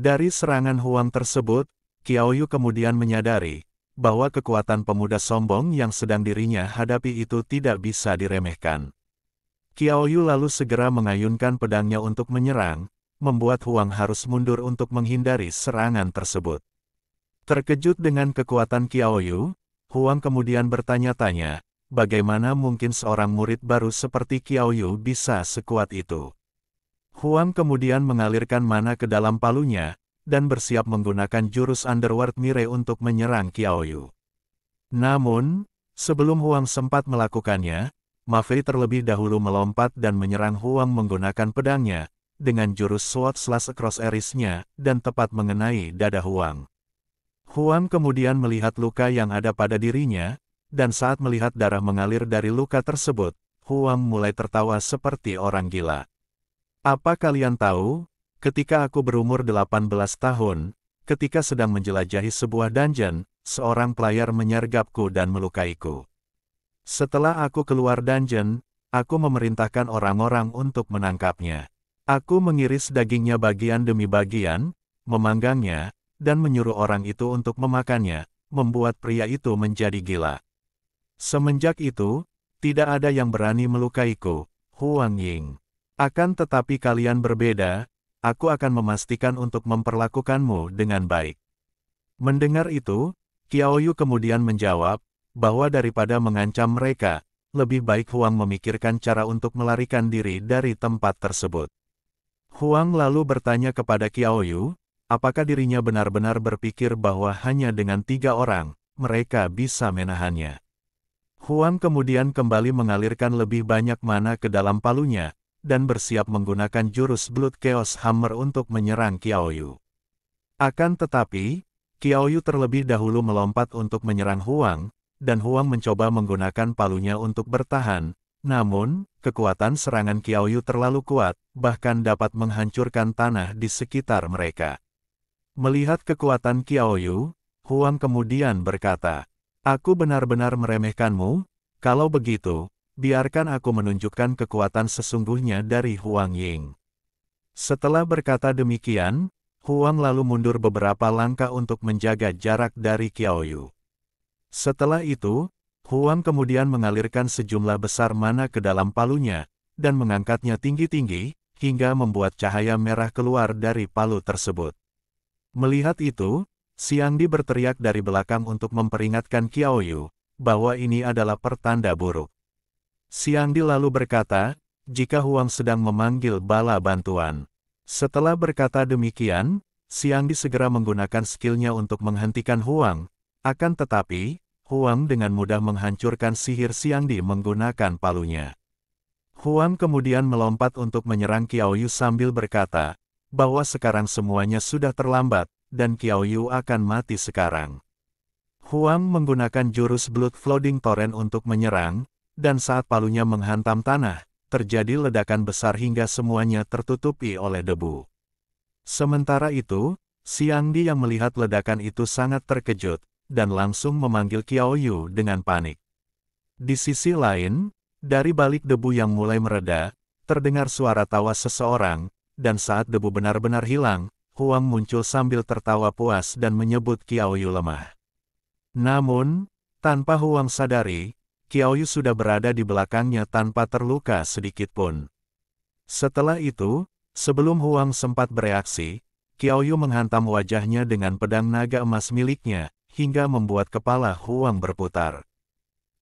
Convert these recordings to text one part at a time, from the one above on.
Dari serangan Huang tersebut, Qiaoyu kemudian menyadari bahwa kekuatan pemuda sombong yang sedang dirinya hadapi itu tidak bisa diremehkan. Qiaoyu lalu segera mengayunkan pedangnya untuk menyerang, membuat Huang harus mundur untuk menghindari serangan tersebut. Terkejut dengan kekuatan Qiaoyu, Huang kemudian bertanya-tanya, bagaimana mungkin seorang murid baru seperti Qiaoyu bisa sekuat itu. Huang kemudian mengalirkan mana ke dalam palunya, dan bersiap menggunakan jurus Underworld Mire untuk menyerang Qiaoyu. Namun, sebelum Huang sempat melakukannya, Ma Fei terlebih dahulu melompat dan menyerang Huang menggunakan pedangnya, dengan jurus Sword Slash Across Iris-nya, dan tepat mengenai dada Huang. Huang kemudian melihat luka yang ada pada dirinya, dan saat melihat darah mengalir dari luka tersebut, Huang mulai tertawa seperti orang gila. Apa kalian tahu? Ketika aku berumur 18 tahun, ketika sedang menjelajahi sebuah dungeon, seorang pelayar menyergapku dan melukaiku. Setelah aku keluar dungeon, aku memerintahkan orang-orang untuk menangkapnya. Aku mengiris dagingnya bagian demi bagian, memanggangnya, dan menyuruh orang itu untuk memakannya, membuat pria itu menjadi gila. Semenjak itu, tidak ada yang berani melukaiku, Huang Ying. Akan tetapi kalian berbeda, aku akan memastikan untuk memperlakukanmu dengan baik. Mendengar itu, Qiaoyu kemudian menjawab, bahwa daripada mengancam mereka, lebih baik Huang memikirkan cara untuk melarikan diri dari tempat tersebut. Huang lalu bertanya kepada Qiaoyu, apakah dirinya benar-benar berpikir bahwa hanya dengan 3 orang, mereka bisa menahannya. Huang kemudian kembali mengalirkan lebih banyak mana ke dalam palunya, dan bersiap menggunakan jurus Blood Chaos Hammer untuk menyerang Qiaoyu. Akan tetapi, Qiaoyu terlebih dahulu melompat untuk menyerang Huang, dan Huang mencoba menggunakan palunya untuk bertahan, namun, kekuatan serangan Qiaoyu terlalu kuat, bahkan dapat menghancurkan tanah di sekitar mereka. Melihat kekuatan Qiaoyu, Huang kemudian berkata, aku benar-benar meremehkanmu, kalau begitu, biarkan aku menunjukkan kekuatan sesungguhnya dari Huang Ying. Setelah berkata demikian, Huang lalu mundur beberapa langkah untuk menjaga jarak dari Qiaoyu. Setelah itu, Huang kemudian mengalirkan sejumlah besar mana ke dalam palunya, dan mengangkatnya tinggi-tinggi, hingga membuat cahaya merah keluar dari palu tersebut. Melihat itu, Xiangdi berteriak dari belakang untuk memperingatkan Qiaoyu, bahwa ini adalah pertanda buruk. Xiangdi lalu berkata, jika Huang sedang memanggil bala bantuan. Setelah berkata demikian, Xiangdi segera menggunakan skillnya untuk menghentikan Huang, akan tetapi, Huang dengan mudah menghancurkan sihir Xiangdi menggunakan palunya. Huang kemudian melompat untuk menyerang Qiaoyu sambil berkata, bahwa sekarang semuanya sudah terlambat, dan Qiaoyu akan mati sekarang. Huang menggunakan jurus Blood Flooding Torrent untuk menyerang, dan saat palunya menghantam tanah, terjadi ledakan besar hingga semuanya tertutupi oleh debu. Sementara itu, Xiangdi yang melihat ledakan itu sangat terkejut, dan langsung memanggil Qiaoyu dengan panik. Di sisi lain, dari balik debu yang mulai mereda, terdengar suara tawa seseorang, dan saat debu benar-benar hilang, Huang muncul sambil tertawa puas dan menyebut Qiaoyu lemah. Namun, tanpa Huang sadari, Qiaoyu sudah berada di belakangnya tanpa terluka sedikitpun. Setelah itu, sebelum Huang sempat bereaksi, Qiaoyu menghantam wajahnya dengan pedang naga emas miliknya, hingga membuat kepala Huang berputar.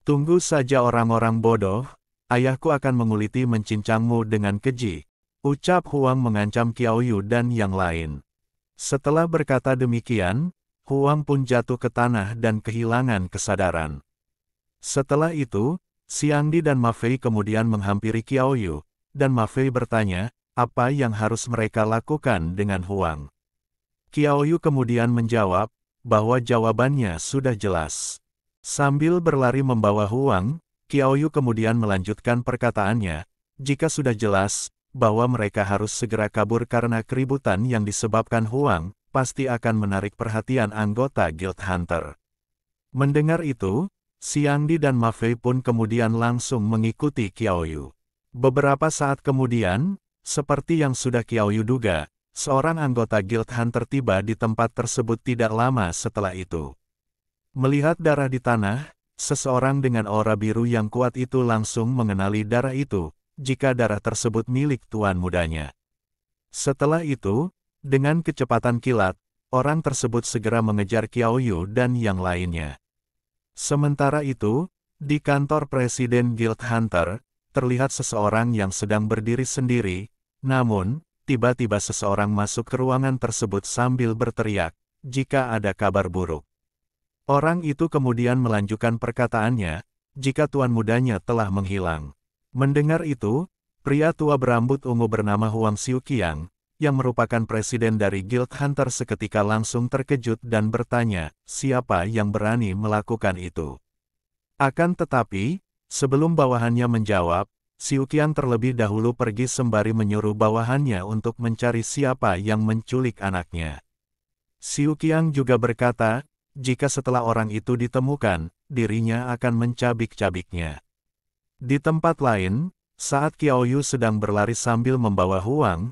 Tunggu saja orang-orang bodoh, ayahku akan menguliti mencincangmu dengan keji, ucap Huang mengancam Qiaoyu dan yang lain. Setelah berkata demikian, Huang pun jatuh ke tanah dan kehilangan kesadaran. Setelah itu, Xiangdi dan Ma Fei kemudian menghampiri Qiaoyu, dan Ma Fei bertanya, apa yang harus mereka lakukan dengan Huang. Qiaoyu kemudian menjawab, bahwa jawabannya sudah jelas. Sambil berlari membawa Huang, Qiaoyu kemudian melanjutkan perkataannya, jika sudah jelas, bahwa mereka harus segera kabur karena keributan yang disebabkan Huang, pasti akan menarik perhatian anggota Guild Hunter. Mendengar itu, Xiangdi dan Ma Fei pun kemudian langsung mengikuti Qiaoyu. Beberapa saat kemudian, seperti yang sudah Qiaoyu duga, seorang anggota Guild Hunter tiba di tempat tersebut tidak lama setelah itu. Melihat darah di tanah, seseorang dengan aura biru yang kuat itu langsung mengenali darah itu, jika darah tersebut milik tuan mudanya. Setelah itu, dengan kecepatan kilat, orang tersebut segera mengejar Qiaoyu dan yang lainnya. Sementara itu, di kantor Presiden Guild Hunter, terlihat seseorang yang sedang berdiri sendiri, namun, tiba-tiba seseorang masuk ke ruangan tersebut sambil berteriak, jika ada kabar buruk. Orang itu kemudian melanjutkan perkataannya, jika tuan mudanya telah menghilang. Mendengar itu, pria tua berambut ungu bernama Huang Xiuqiang, yang merupakan presiden dari Guild Hunter seketika langsung terkejut dan bertanya, siapa yang berani melakukan itu? Akan tetapi, sebelum bawahannya menjawab, Xiuqiang terlebih dahulu pergi sembari menyuruh bawahannya untuk mencari siapa yang menculik anaknya. Xiuqiang juga berkata, jika setelah orang itu ditemukan, dirinya akan mencabik-cabiknya. Di tempat lain, saat Qiaoyu sedang berlari sambil membawa Huang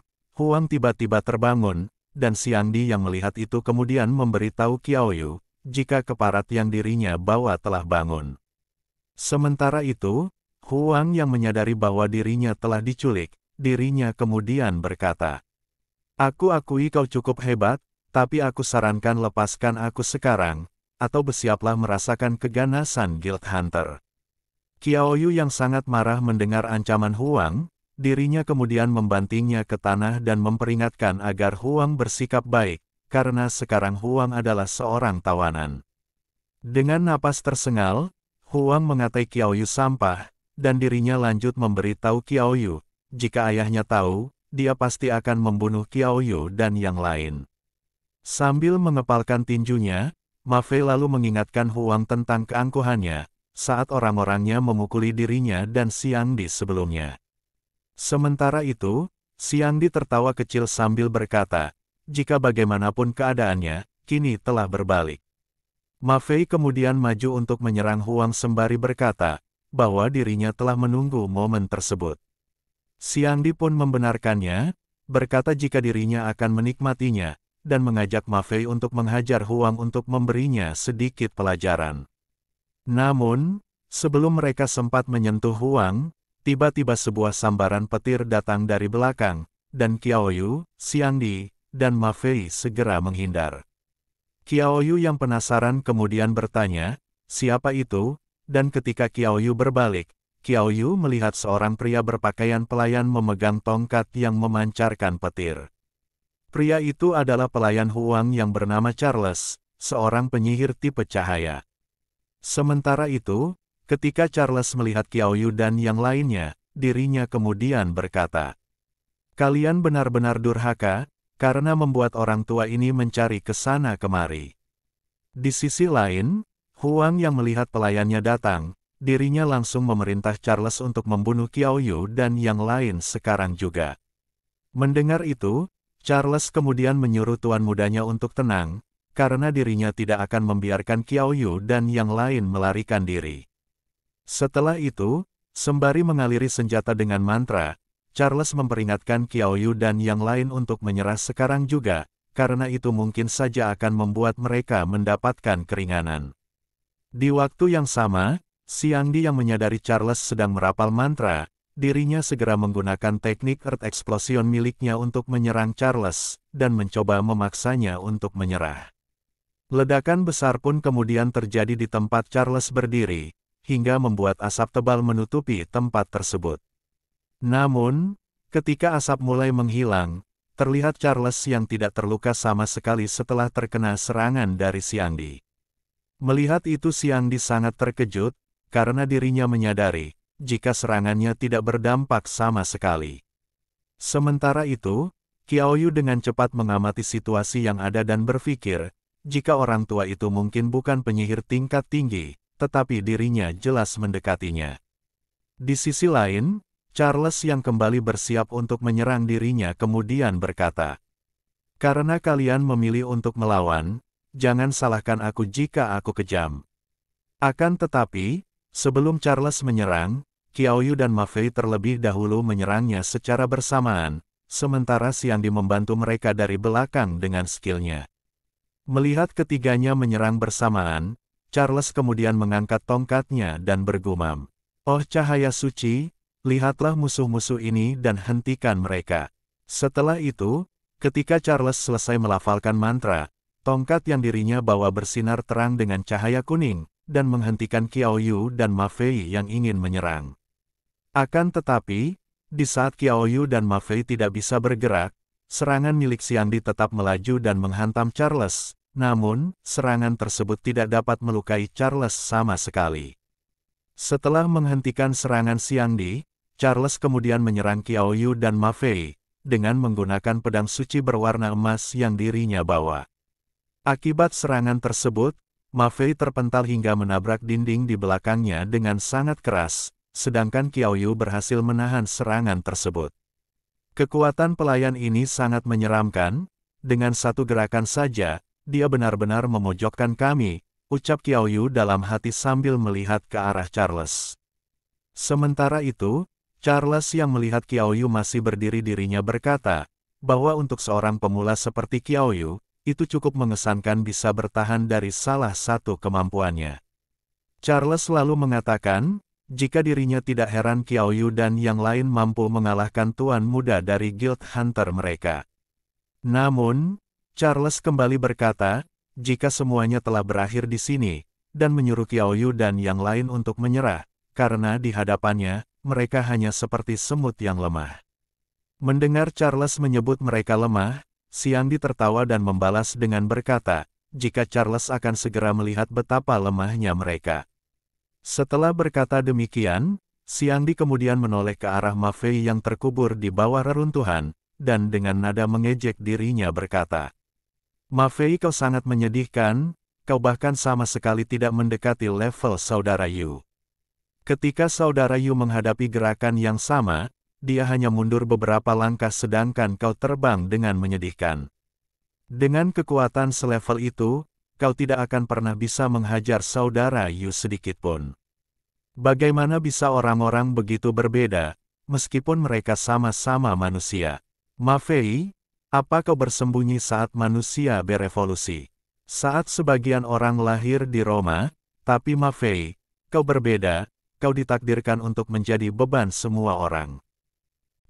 tiba-tiba terbangun, dan Xiangdi yang melihat itu kemudian memberitahu Qiaoyu, jika keparat yang dirinya bawa telah bangun. Sementara itu, Huang yang menyadari bahwa dirinya telah diculik, dirinya kemudian berkata, "Aku akui kau cukup hebat, tapi aku sarankan lepaskan aku sekarang, atau bersiaplah merasakan keganasan Guild Hunter." Qiaoyu yang sangat marah mendengar ancaman Huang, dirinya kemudian membantingnya ke tanah dan memperingatkan agar Huang bersikap baik, karena sekarang Huang adalah seorang tawanan. Dengan napas tersengal, Huang mengatai Qiaoyu sampah, dan dirinya lanjut memberitahu Qiaoyu, jika ayahnya tahu, dia pasti akan membunuh Qiaoyu dan yang lain. Sambil mengepalkan tinjunya, Ma Fei lalu mengingatkan Huang tentang keangkuhannya, saat orang-orangnya memukuli dirinya dan Xiangdi sebelumnya. Sementara itu, Xiangdi tertawa kecil sambil berkata, jika bagaimanapun keadaannya, kini telah berbalik. Ma Fei kemudian maju untuk menyerang Huang sembari berkata, bahwa dirinya telah menunggu momen tersebut. Xiangdi pun membenarkannya, berkata jika dirinya akan menikmatinya, dan mengajak Ma Fei untuk menghajar Huang untuk memberinya sedikit pelajaran. Namun, sebelum mereka sempat menyentuh Huang, tiba-tiba sebuah sambaran petir datang dari belakang, dan Qiaoyu, Xiangdi, dan Ma Fei segera menghindar. Qiaoyu yang penasaran kemudian bertanya, siapa itu? Dan ketika Qiaoyu berbalik, Qiaoyu melihat seorang pria berpakaian pelayan memegang tongkat yang memancarkan petir. Pria itu adalah pelayan Huang yang bernama Charles, seorang penyihir tipe cahaya. Sementara itu, ketika Charles melihat Qiaoyu dan yang lainnya, dirinya kemudian berkata, "Kalian benar-benar durhaka, karena membuat orang tua ini mencari ke sana kemari." Di sisi lain, Huang yang melihat pelayannya datang, dirinya langsung memerintah Charles untuk membunuh Qiaoyu dan yang lain sekarang juga. Mendengar itu, Charles kemudian menyuruh tuan mudanya untuk tenang, karena dirinya tidak akan membiarkan Qiaoyu dan yang lain melarikan diri. Setelah itu, sembari mengaliri senjata dengan mantra, Charles memperingatkan Qiaoyu dan yang lain untuk menyerah sekarang juga, karena itu mungkin saja akan membuat mereka mendapatkan keringanan. Di waktu yang sama, Xiangdi yang menyadari Charles sedang merapal mantra, dirinya segera menggunakan teknik Earth Explosion miliknya untuk menyerang Charles, dan mencoba memaksanya untuk menyerah. Ledakan besar pun kemudian terjadi di tempat Charles berdiri, hingga membuat asap tebal menutupi tempat tersebut. Namun, ketika asap mulai menghilang, terlihat Charles yang tidak terluka sama sekali setelah terkena serangan dari Xiangdi. Melihat itu Xiangdi sangat terkejut, karena dirinya menyadari, jika serangannya tidak berdampak sama sekali. Sementara itu, Qiaoyu dengan cepat mengamati situasi yang ada dan berpikir, jika orang tua itu mungkin bukan penyihir tingkat tinggi, tetapi dirinya jelas mendekatinya. Di sisi lain, Charles yang kembali bersiap untuk menyerang dirinya kemudian berkata, "Karena kalian memilih untuk melawan, jangan salahkan aku jika aku kejam." Akan tetapi, sebelum Charles menyerang, Qiaoyu dan Ma Fei terlebih dahulu menyerangnya secara bersamaan, sementara Xiangdi membantu mereka dari belakang dengan skillnya. Melihat ketiganya menyerang bersamaan, Charles kemudian mengangkat tongkatnya dan bergumam, "Oh cahaya suci, lihatlah musuh-musuh ini dan hentikan mereka." Setelah itu, ketika Charles selesai melafalkan mantra, tongkat yang dirinya bawa bersinar terang dengan cahaya kuning, dan menghentikan Qiao Yu dan Ma Fei yang ingin menyerang. Akan tetapi, di saat Qiao Yu dan Ma Fei tidak bisa bergerak, serangan milik Xiangdi tetap melaju dan menghantam Charles, namun, serangan tersebut tidak dapat melukai Charles sama sekali. Setelah menghentikan serangan Xiangdi, Charles kemudian menyerang Qiao Yu dan Ma Fei, dengan menggunakan pedang suci berwarna emas yang dirinya bawa. Akibat serangan tersebut, Ma Fei terpental hingga menabrak dinding di belakangnya dengan sangat keras, sedangkan Qiao Yu berhasil menahan serangan tersebut. Kekuatan pelayan ini sangat menyeramkan, dengan satu gerakan saja, dia benar-benar memojokkan kami, ucap Qiao Yu dalam hati sambil melihat ke arah Charles. Sementara itu, Charles yang melihat Qiao Yu masih berdiri dirinya berkata, bahwa untuk seorang pemula seperti Qiao Yu, itu cukup mengesankan bisa bertahan dari salah satu kemampuannya. Charles lalu mengatakan, jika dirinya tidak heran Qiao Yu dan yang lain mampu mengalahkan tuan muda dari Guild Hunter mereka. Namun, Charles kembali berkata, jika semuanya telah berakhir di sini, dan menyuruh Qiao Yu dan yang lain untuk menyerah, karena di hadapannya, mereka hanya seperti semut yang lemah. Mendengar Charles menyebut mereka lemah, Xiangdi tertawa dan membalas dengan berkata, jika Charles akan segera melihat betapa lemahnya mereka. Setelah berkata demikian, Xiangdi kemudian menoleh ke arah Ma Fei yang terkubur di bawah reruntuhan, dan dengan nada mengejek dirinya berkata, "Ma Fei, kau sangat menyedihkan, kau bahkan sama sekali tidak mendekati level saudara Yu." Ketika saudara Yu menghadapi gerakan yang sama, dia hanya mundur beberapa langkah sedangkan kau terbang dengan menyedihkan. Dengan kekuatan selevel itu, kau tidak akan pernah bisa menghajar saudara Yu sedikitpun. Bagaimana bisa orang-orang begitu berbeda, meskipun mereka sama-sama manusia? Ma Fei, apa kau bersembunyi saat manusia berevolusi? Saat sebagian orang lahir di Roma, tapi Ma Fei, kau berbeda, kau ditakdirkan untuk menjadi beban semua orang.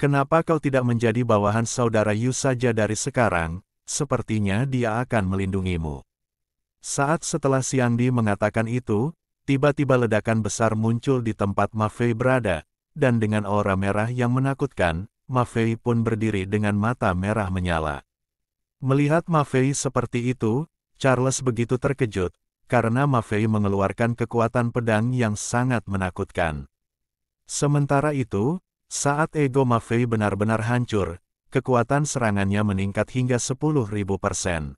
Kenapa kau tidak menjadi bawahan saudara Yu saja dari sekarang, sepertinya dia akan melindungimu. Saat setelah Xiangdi mengatakan itu, tiba-tiba ledakan besar muncul di tempat Ma Fei berada, dan dengan aura merah yang menakutkan, Ma Fei pun berdiri dengan mata merah menyala. Melihat Ma Fei seperti itu, Charles begitu terkejut, karena Ma Fei mengeluarkan kekuatan pedang yang sangat menakutkan. Sementara itu, saat ego Ma Fei benar-benar hancur, kekuatan serangannya meningkat hingga 10.000%.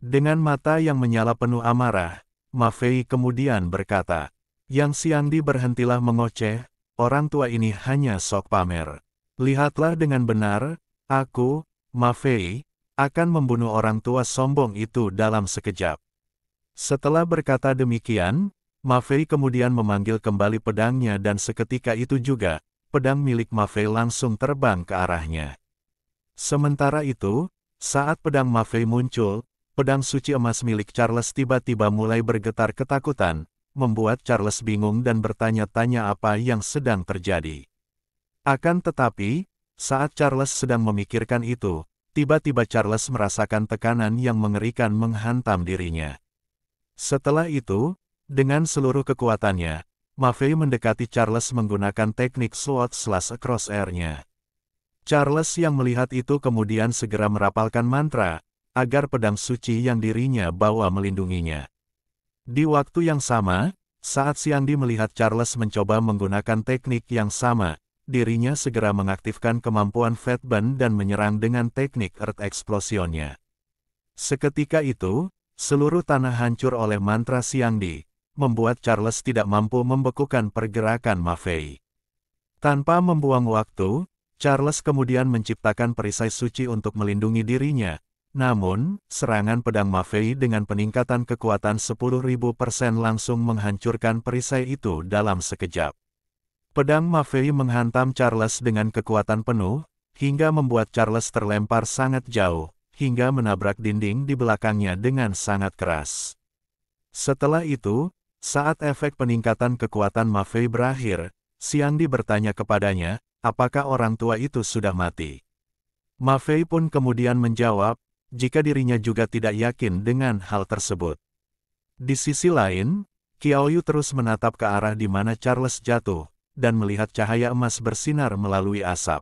Dengan mata yang menyala penuh amarah, Ma Fei kemudian berkata, "Yang Xiangdi, berhentilah mengoceh, orang tua ini hanya sok pamer. Lihatlah dengan benar, aku, Ma Fei, akan membunuh orang tua sombong itu dalam sekejap." Setelah berkata demikian, Ma Fei kemudian memanggil kembali pedangnya dan seketika itu juga, pedang milik Ma Fei langsung terbang ke arahnya. Sementara itu, saat pedang Ma Fei muncul, pedang suci emas milik Charles tiba-tiba mulai bergetar ketakutan, membuat Charles bingung dan bertanya-tanya apa yang sedang terjadi. Akan tetapi, saat Charles sedang memikirkan itu, tiba-tiba Charles merasakan tekanan yang mengerikan menghantam dirinya. Setelah itu, dengan seluruh kekuatannya, Ma Fei mendekati Charles menggunakan teknik sword slash across air-nya. Charles yang melihat itu kemudian segera merapalkan mantra, agar pedang suci yang dirinya bawa melindunginya. Di waktu yang sama, saat Xiangdi melihat Charles mencoba menggunakan teknik yang sama, dirinya segera mengaktifkan kemampuan Fat Band dan menyerang dengan teknik Earth Explosion-nya. Seketika itu, seluruh tanah hancur oleh mantra Xiangdi, membuat Charles tidak mampu membekukan pergerakan Ma Fei. Tanpa membuang waktu, Charles kemudian menciptakan perisai suci untuk melindungi dirinya. Namun, serangan pedang Ma Fei dengan peningkatan kekuatan 10.000% langsung menghancurkan perisai itu dalam sekejap. Pedang Ma Fei menghantam Charles dengan kekuatan penuh, hingga membuat Charles terlempar sangat jauh, hingga menabrak dinding di belakangnya dengan sangat keras. Setelah itu, saat efek peningkatan kekuatan Ma Fei berakhir, Xiangdi bertanya kepadanya, apakah orang tua itu sudah mati. Ma Fei pun kemudian menjawab, jika dirinya juga tidak yakin dengan hal tersebut. Di sisi lain, Qiaoyu terus menatap ke arah di mana Charles jatuh, dan melihat cahaya emas bersinar melalui asap.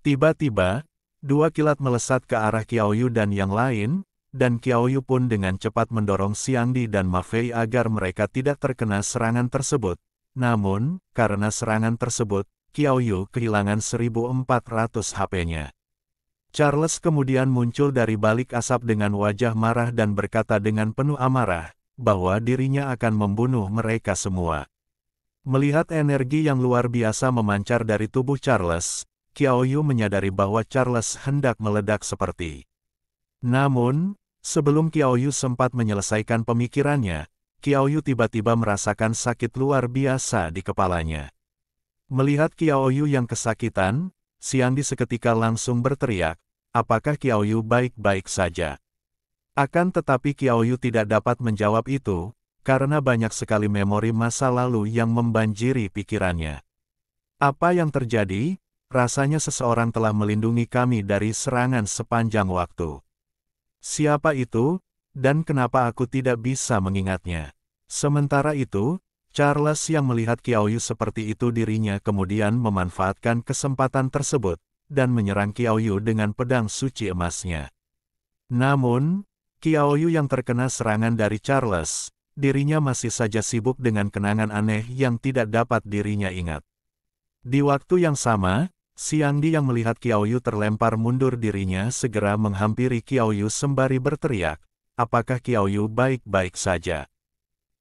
Tiba-tiba, dua kilat melesat ke arah Qiaoyu dan yang lain, dan Qiaoyu pun dengan cepat mendorong Xiangdi dan Ma Fei agar mereka tidak terkena serangan tersebut. Namun, karena serangan tersebut, Qiaoyu kehilangan 1400 HP-nya. Charles kemudian muncul dari balik asap dengan wajah marah dan berkata dengan penuh amarah, bahwa dirinya akan membunuh mereka semua. Melihat energi yang luar biasa memancar dari tubuh Charles, Qiaoyu menyadari bahwa Charles hendak meledak seperti. Namun, sebelum Qiaoyu sempat menyelesaikan pemikirannya, Qiaoyu tiba-tiba merasakan sakit luar biasa di kepalanya. Melihat Qiaoyu yang kesakitan, Xiangdi seketika langsung berteriak, apakah Qiaoyu baik-baik saja? Akan tetapi Qiaoyu tidak dapat menjawab itu, karena banyak sekali memori masa lalu yang membanjiri pikirannya. Apa yang terjadi? Rasanya seseorang telah melindungi kami dari serangan sepanjang waktu. Siapa itu, dan kenapa aku tidak bisa mengingatnya? Sementara itu, Charles yang melihat Qiaoyu seperti itu dirinya kemudian memanfaatkan kesempatan tersebut, dan menyerang Qiaoyu dengan pedang suci emasnya. Namun, Qiaoyu yang terkena serangan dari Charles, dirinya masih saja sibuk dengan kenangan aneh yang tidak dapat dirinya ingat. Di waktu yang sama, Xiangdi yang melihat Qiaoyu terlempar mundur dirinya segera menghampiri Qiaoyu sembari berteriak, apakah Qiaoyu baik-baik saja?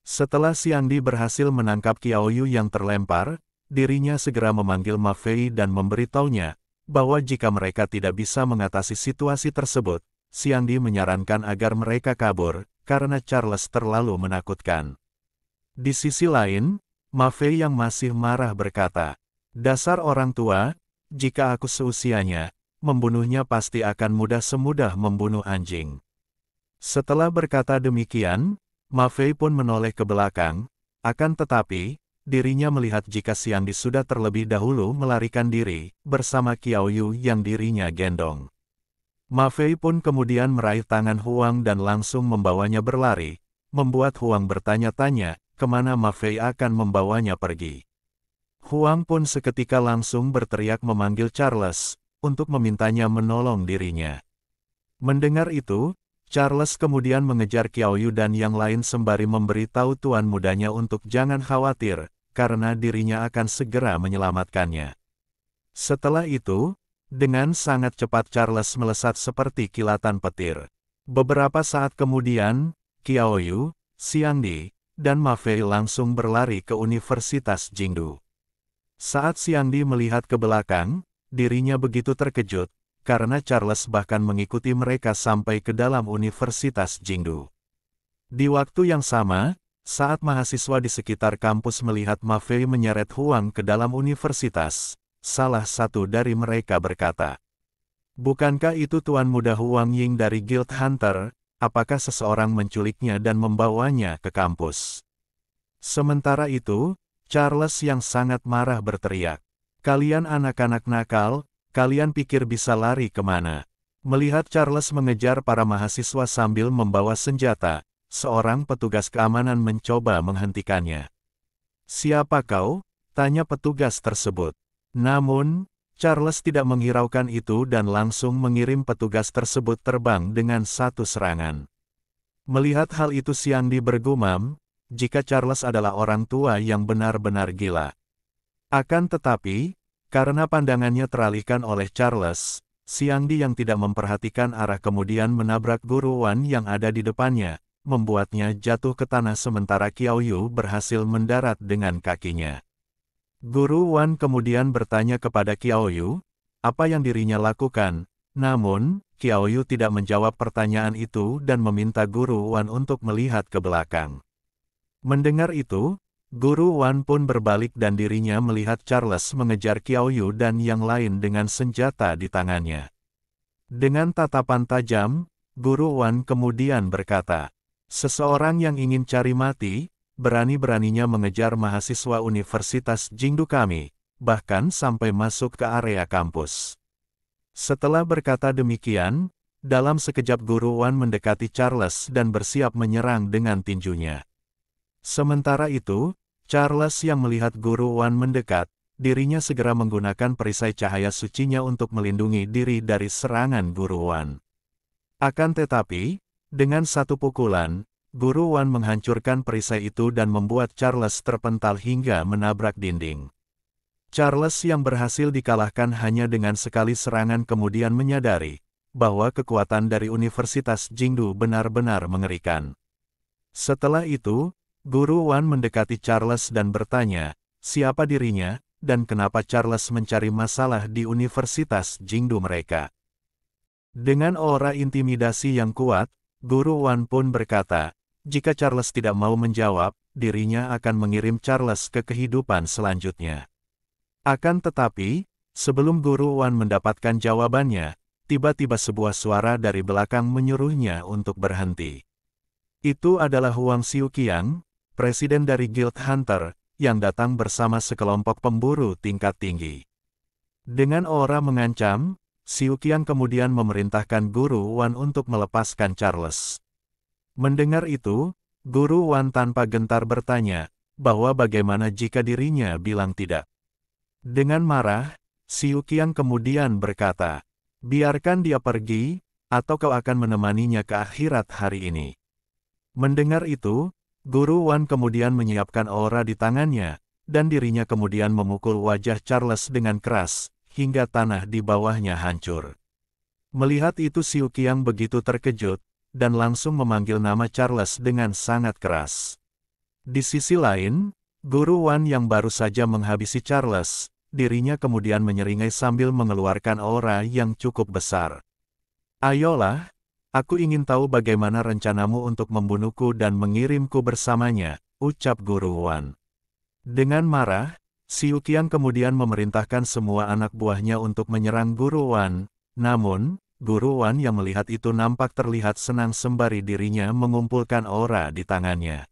Setelah Xiangdi berhasil menangkap Qiaoyu yang terlempar, dirinya segera memanggil Ma Fei dan memberitahunya, bahwa jika mereka tidak bisa mengatasi situasi tersebut, Xiangdi menyarankan agar mereka kabur, karena Charles terlalu menakutkan. Di sisi lain, Ma Fei yang masih marah berkata, dasar orang tua, jika aku seusianya, membunuhnya pasti akan mudah semudah membunuh anjing. Setelah berkata demikian, Ma Fei pun menoleh ke belakang, akan tetapi, dirinya melihat jika Xiangdi sudah terlebih dahulu melarikan diri, bersama Qiaoyu yang dirinya gendong. Ma Fei pun kemudian meraih tangan Huang dan langsung membawanya berlari, membuat Huang bertanya-tanya, kemana Ma Fei akan membawanya pergi. Huang pun seketika langsung berteriak memanggil Charles, untuk memintanya menolong dirinya. Mendengar itu, Charles kemudian mengejar Qiaoyu dan yang lain sembari memberitahu tuan mudanya untuk jangan khawatir, karena dirinya akan segera menyelamatkannya. Setelah itu, dengan sangat cepat Charles melesat seperti kilatan petir. Beberapa saat kemudian, Qiaoyu, Xiangdi, dan Ma Fei langsung berlari ke Universitas Jingdu. Saat Xiangdi melihat ke belakang, dirinya begitu terkejut, karena Charles bahkan mengikuti mereka sampai ke dalam Universitas Jingdu. Di waktu yang sama, saat mahasiswa di sekitar kampus melihat Ma Fei menyeret Huang ke dalam universitas, salah satu dari mereka berkata, bukankah itu Tuan Muda Huang Ying dari Guild Hunter, apakah seseorang menculiknya dan membawanya ke kampus? Sementara itu, Charles yang sangat marah berteriak, kalian anak-anak nakal, kalian pikir bisa lari kemana? Melihat Charles mengejar para mahasiswa sambil membawa senjata, seorang petugas keamanan mencoba menghentikannya. Siapa kau? Tanya petugas tersebut. Namun, Charles tidak menghiraukan itu dan langsung mengirim petugas tersebut terbang dengan satu serangan. Melihat hal itu Xiangdi bergumam, jika Charles adalah orang tua yang benar-benar gila. Akan tetapi, karena pandangannya teralihkan oleh Charles, Xiangdi yang tidak memperhatikan arah kemudian menabrak Guru Wan yang ada di depannya, membuatnya jatuh ke tanah sementara Qiaoyu berhasil mendarat dengan kakinya. Guru Wan kemudian bertanya kepada Qiaoyu, apa yang dirinya lakukan, namun, Qiaoyu tidak menjawab pertanyaan itu dan meminta Guru Wan untuk melihat ke belakang. Mendengar itu, Guru Wan pun berbalik dan dirinya melihat Charles mengejar Qiaoyu dan yang lain dengan senjata di tangannya. Dengan tatapan tajam, Guru Wan kemudian berkata, "Seseorang yang ingin cari mati, berani-beraninya mengejar mahasiswa Universitas Jingdu kami, bahkan sampai masuk ke area kampus." Setelah berkata demikian, dalam sekejap Guru Wan mendekati Charles dan bersiap menyerang dengan tinjunya. Sementara itu, Charles yang melihat Guru Wan mendekat, dirinya segera menggunakan perisai cahaya sucinya untuk melindungi diri dari serangan Guru Wan. Akan tetapi, dengan satu pukulan, Guru Wan menghancurkan perisai itu dan membuat Charles terpental hingga menabrak dinding. Charles yang berhasil dikalahkan hanya dengan sekali serangan kemudian menyadari bahwa kekuatan dari Universitas Jingdu benar-benar mengerikan. Setelah itu, Guru Wan mendekati Charles dan bertanya, siapa dirinya, dan kenapa Charles mencari masalah di Universitas Jingdu mereka. Dengan aura intimidasi yang kuat, Guru Wan pun berkata, jika Charles tidak mau menjawab, dirinya akan mengirim Charles ke kehidupan selanjutnya. Akan tetapi, sebelum Guru Wan mendapatkan jawabannya, tiba-tiba sebuah suara dari belakang menyuruhnya untuk berhenti. Itu adalah Huang Xiuqiang, presiden dari Guild Hunter, yang datang bersama sekelompok pemburu tingkat tinggi. Dengan aura mengancam, Xiuqiang kemudian memerintahkan Guru Wan untuk melepaskan Charles. Mendengar itu, Guru Wan tanpa gentar bertanya, bahwa bagaimana jika dirinya bilang tidak. Dengan marah, Xiuqiang kemudian berkata, biarkan dia pergi, atau kau akan menemaninya ke akhirat hari ini. Mendengar itu, Guru Wan kemudian menyiapkan aura di tangannya, dan dirinya kemudian memukul wajah Charles dengan keras, hingga tanah di bawahnya hancur. Melihat itu Xiuqiang begitu terkejut, dan langsung memanggil nama Charles dengan sangat keras. Di sisi lain, Guru Wan yang baru saja menghabisi Charles, dirinya kemudian menyeringai sambil mengeluarkan aura yang cukup besar. Ayolah, aku ingin tahu bagaimana rencanamu untuk membunuhku dan mengirimku bersamanya, ucap Guru Wan. Dengan marah, Xiuqiang kemudian memerintahkan semua anak buahnya untuk menyerang Guru Wan, namun, Guru Wan yang melihat itu nampak terlihat senang sembari dirinya mengumpulkan aura di tangannya.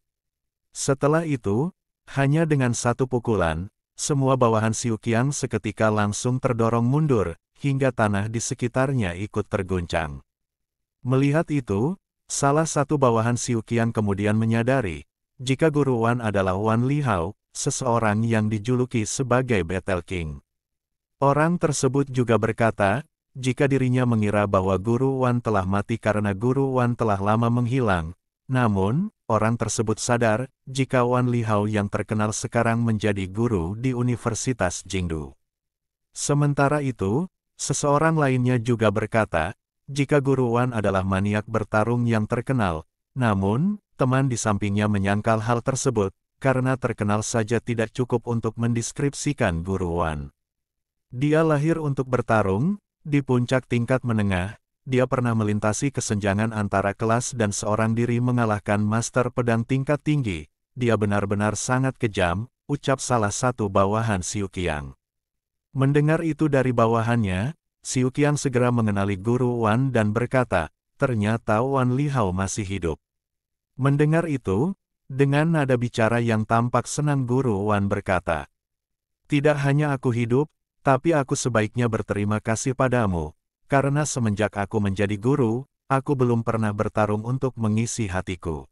Setelah itu, hanya dengan satu pukulan, semua bawahan Xiuqiang seketika langsung terdorong mundur, hingga tanah di sekitarnya ikut terguncang. Melihat itu, salah satu bawahan Xiuqiang kemudian menyadari, jika Guru Wan adalah Wan Lihao, seseorang yang dijuluki sebagai Battle King. Orang tersebut juga berkata, jika dirinya mengira bahwa Guru Wan telah mati karena Guru Wan telah lama menghilang, namun, orang tersebut sadar, jika Wan Lihao yang terkenal sekarang menjadi guru di Universitas Jingdu. Sementara itu, seseorang lainnya juga berkata, jika Guru Wan adalah maniak bertarung yang terkenal, namun, teman di sampingnya menyangkal hal tersebut, karena terkenal saja tidak cukup untuk mendeskripsikan Guru Wan. Dia lahir untuk bertarung, di puncak tingkat menengah. Dia pernah melintasi kesenjangan antara kelas dan seorang diri mengalahkan master pedang tingkat tinggi. Dia benar-benar sangat kejam, ucap salah satu bawahan Xiuqiang. Mendengar itu dari bawahannya, Xiuqiang segera mengenali Guru Wan dan berkata, ternyata Wan Lihao masih hidup. Mendengar itu, dengan nada bicara yang tampak senang Guru Wan berkata, tidak hanya aku hidup, tapi aku sebaiknya berterima kasih padamu. Karena semenjak aku menjadi guru, aku belum pernah bertarung untuk mengisi hatiku.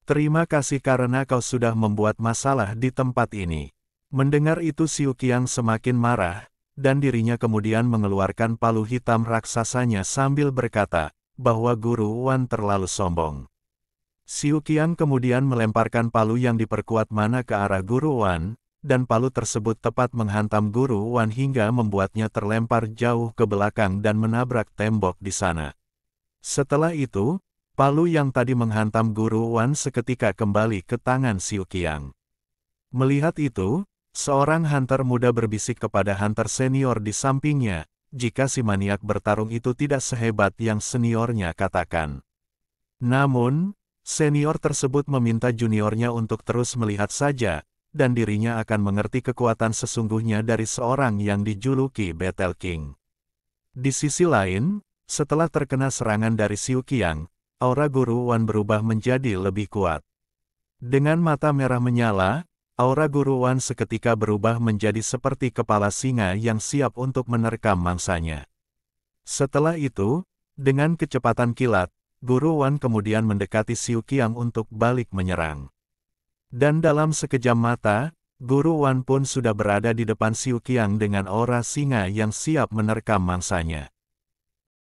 Terima kasih karena kau sudah membuat masalah di tempat ini. Mendengar itu Xiuqiang semakin marah, dan dirinya kemudian mengeluarkan palu hitam raksasanya sambil berkata, bahwa Guru Wan terlalu sombong. Xiuqiang kemudian melemparkan palu yang diperkuat mana ke arah Guru Wan, dan palu tersebut tepat menghantam Guru Wan hingga membuatnya terlempar jauh ke belakang dan menabrak tembok di sana. Setelah itu, palu yang tadi menghantam Guru Wan seketika kembali ke tangan Xiuqiang. Melihat itu, seorang hunter muda berbisik kepada hunter senior di sampingnya, jika si maniak bertarung itu tidak sehebat yang seniornya katakan. Namun, Senior tersebut meminta juniornya untuk terus melihat saja, dan dirinya akan mengerti kekuatan sesungguhnya dari seorang yang dijuluki Battle King. Di sisi lain, setelah terkena serangan dari Xiu Qiang, aura Guru Wan berubah menjadi lebih kuat. Dengan mata merah menyala, aura Guru Wan seketika berubah menjadi seperti kepala singa yang siap untuk menerkam mangsanya. Setelah itu, dengan kecepatan kilat, Guru Wan kemudian mendekati Xiu Qiang untuk balik menyerang. Dan dalam sekejap mata, Guru Wan pun sudah berada di depan Xiu Qiang dengan aura singa yang siap menerkam mangsanya.